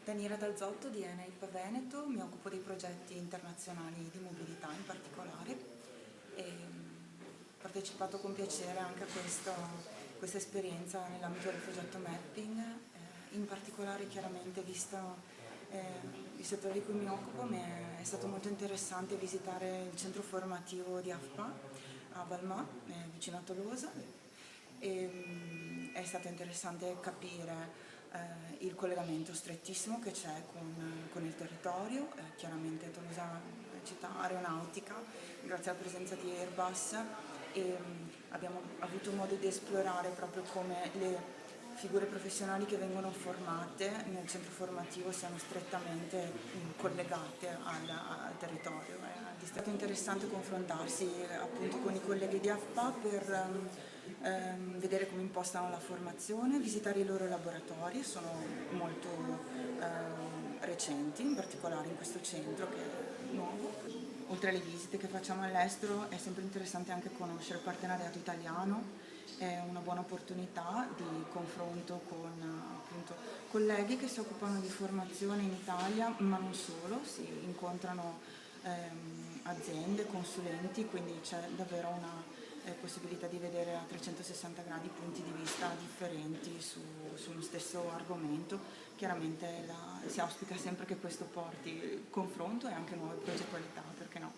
Daniela Dalzotto di Eneip Veneto, mi occupo dei progetti internazionali di mobilità in particolare e ho partecipato con piacere anche a questa esperienza nell'ambito del progetto Mapping, in particolare chiaramente visto il settore di cui mi occupo. È stato molto interessante visitare il centro formativo di AFPA a Balma, vicino a Tolosa. È stato interessante capire il collegamento strettissimo che c'è con il territorio. Chiaramente Tolosa è una città aeronautica, grazie alla presenza di Airbus, e abbiamo avuto modo di esplorare proprio come le figure professionali che vengono formate nel centro formativo siano strettamente collegate al territorio. È stato interessante confrontarsi appunto con i colleghi di AFPA per vedere come impostano la formazione, visitare i loro laboratori. Sono molto recenti, in particolare in questo centro che è nuovo. Oltre alle visite che facciamo all'estero è sempre interessante anche conoscere il partenariato italiano. È una buona opportunità di confronto con appunto colleghi che si occupano di formazione in Italia, ma non solo, si incontrano aziende, consulenti, quindi c'è davvero una possibilità di vedere a 360 gradi punti di vista differenti su uno stesso argomento. Chiaramente si auspica sempre che questo porti confronto e anche nuove progettualità, perché no?